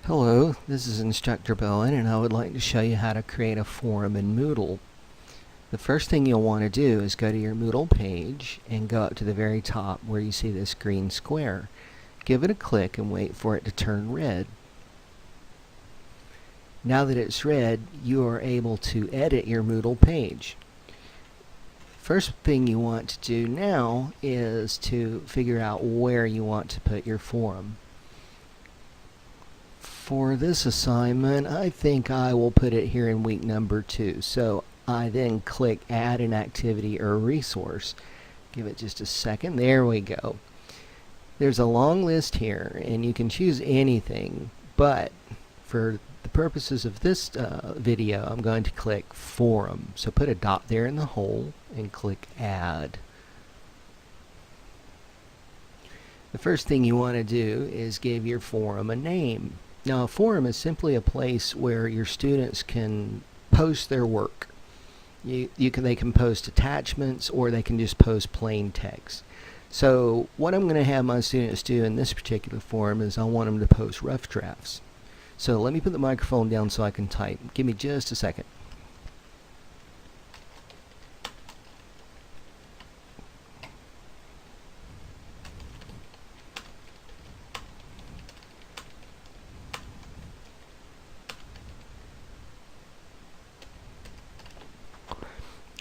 Hello, this is Instructor Bowen, and I would like to show you how to create a forum in Moodle. The first thing you'll want to do is go to your Moodle page and go up to the very top where you see this green square. Give it a click and wait for it to turn red. Now that it's red, you are able to edit your Moodle page. First thing you want to do now is to figure out where you want to put your forum. For this assignment, I think I will put it here in week number 2. So I then click Add an Activity or Resource. Give it just a second. There we go. There's a long list here, and you can choose anything, but for the purposes of this video, I'm going to click Forum. So put a dot there in the hole and click Add. The first thing you want to do is give your forum a name. Now, a forum is simply a place where your students can post their work. They can post attachments, or they can just post plain text. So what I'm going to have my students do in this particular forum is I want them to post rough drafts. So let me put the microphone down so I can type. Give me just a second.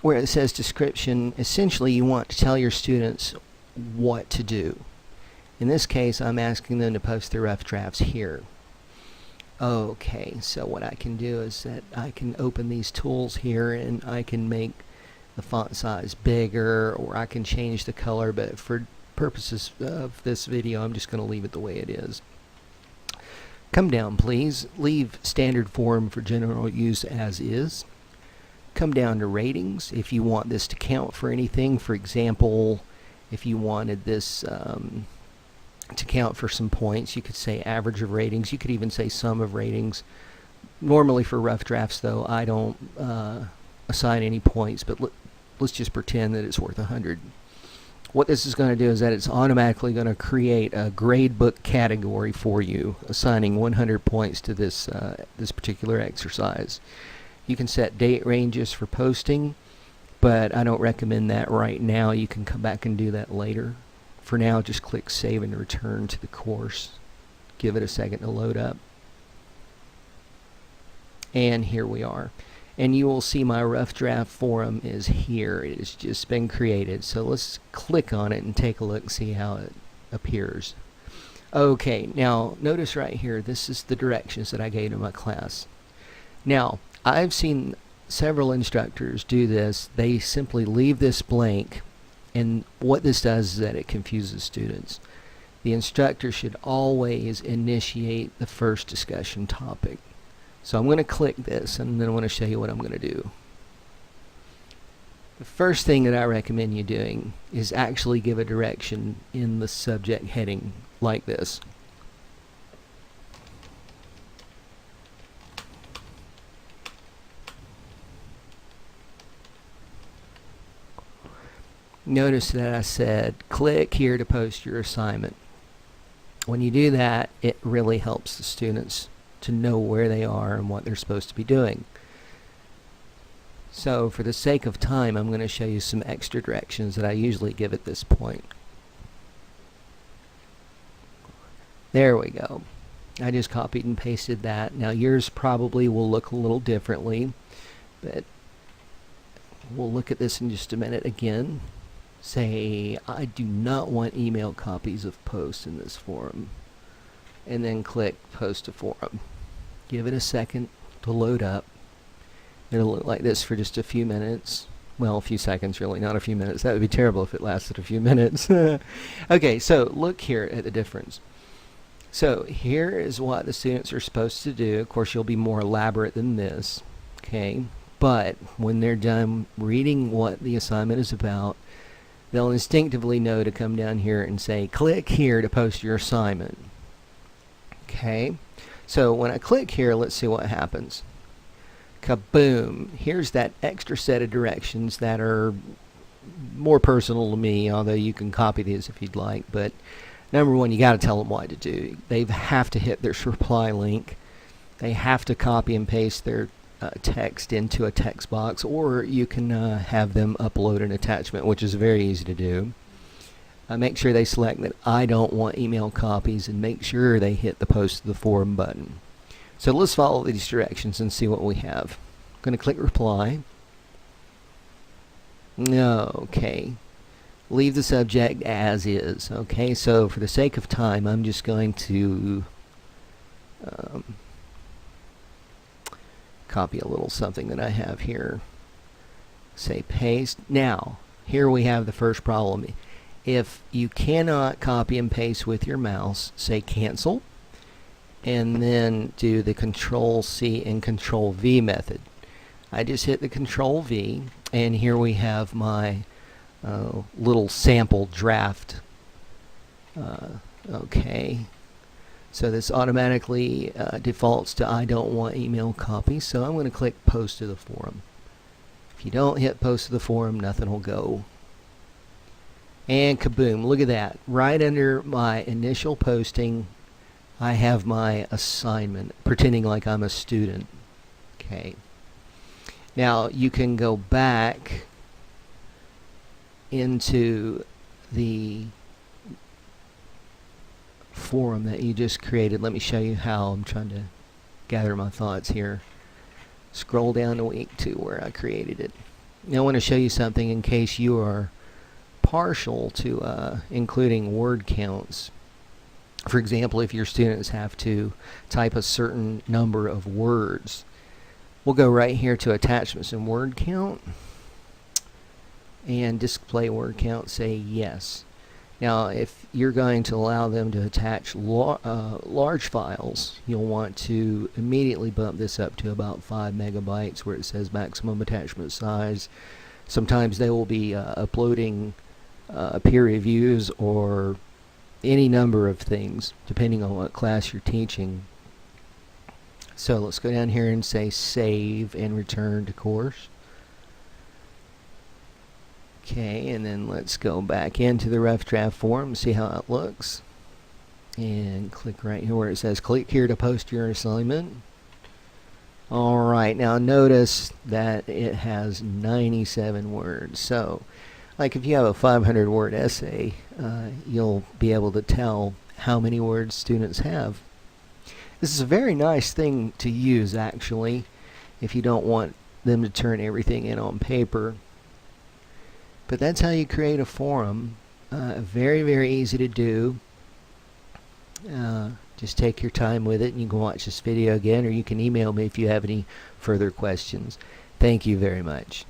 Where it says description, essentially you want to tell your students what to do. In this case, I'm asking them to post their rough drafts here. Okay, so what I can do is that I can open these tools here and I can make the font size bigger, or I can change the color, but for purposes of this video, I'm just going to leave it the way it is. Come down, please. Leave standard form for general use as is. Come down to ratings if you want this to count for anything. For example, if you wanted this to count for some points, you could say average of ratings. You could even say sum of ratings. Normally for rough drafts, though, I don't assign any points, but let's just pretend that it's worth 100. What this is going to do is that it's automatically going to create a gradebook category for you, assigning 100 points to this particular exercise. You can set date ranges for posting, but I don't recommend that right now. You can come back and do that later. For now, just click Save and Return to the course. Give it a second to load up. And here we are. And you will see my rough draft forum is here. It has just been created. So let's click on it and take a look and see how it appears. Okay, now notice right here, this is the directions that I gave to my class. Now, I've seen several instructors do this. They simply leave this blank, and what this does is that it confuses students. The instructor should always initiate the first discussion topic. So I'm going to click this, and then I want to show you what I'm going to do. The first thing that I recommend you doing is actually give a direction in the subject heading like this. Notice that I said click here to post your assignment. When you do that, it really helps the students to know where they are and what they're supposed to be doing. So for the sake of time, I'm going to show you some extra directions that I usually give at this point. There we go. I just copied and pasted that. Now yours probably will look a little differently, but we'll look at this in just a minute again. Say, I do not want email copies of posts in this forum. And then click Post to Forum. Give it a second to load up. It'll look like this for just a few minutes. Well, a few seconds really, not a few minutes. That would be terrible if it lasted a few minutes. Okay, so look here at the difference. So here is what the students are supposed to do. Of course, you'll be more elaborate than this. Okay, but when they're done reading what the assignment is about, they'll instinctively know to come down here and say, click here to post your assignment. Okay, so when I click here, let's see what happens. Kaboom! Here's that extra set of directions that are more personal to me, although you can copy these if you'd like. But Number one, you got to tell them what to do. They have to hit their reply link. They have to copy and paste their text into a text box, or you can have them upload an attachment, which is very easy to do. Make sure they select that I don't want email copies, and make sure they hit the post to the forum button. So let's follow these directions and see what we have. I'm going to click reply. Okay. Leave the subject as is. Okay, so for the sake of time, I'm just going to copy a little something that I have here. Say paste. Now, here we have the first problem. If you cannot copy and paste with your mouse, say cancel, and then do the Control-C and Control-V method. I just hit the Control-V, and here we have my little sample draft. Okay. So this automatically defaults to I don't want email copies, so I'm going to click post to the forum. If you don't hit post to the forum, nothing will go. And kaboom, look at that. Right under my initial posting, I have my assignment, pretending like I'm a student. Okay. Now you can go back into the forum that you just created. Let me show you how. I'm trying to gather my thoughts here. Scroll down to week 2 where I created it. Now I want to show you something in case you are partial to including word counts. For example, if your students have to type a certain number of words, we'll go right here to attachments and word count, and display word count, say yes. Now if you're going to allow them to attach large files, you'll want to immediately bump this up to about 5 megabytes where it says maximum attachment size. Sometimes they will be uploading peer reviews or any number of things depending on what class you're teaching. So let's go down here and say save and return to course. Okay, and then let's go back into the rough draft form and see how it looks. And click right here where it says click here to post your assignment. Alright, now notice that it has 97 words. So, like if you have a 500 word essay, you'll be able to tell how many words students have. This is a very nice thing to use actually if you don't want them to turn everything in on paper. But that's how you create a forum. Very, very easy to do. Just take your time with it, and you can watch this video again, or you can email me if you have any further questions. Thank you very much.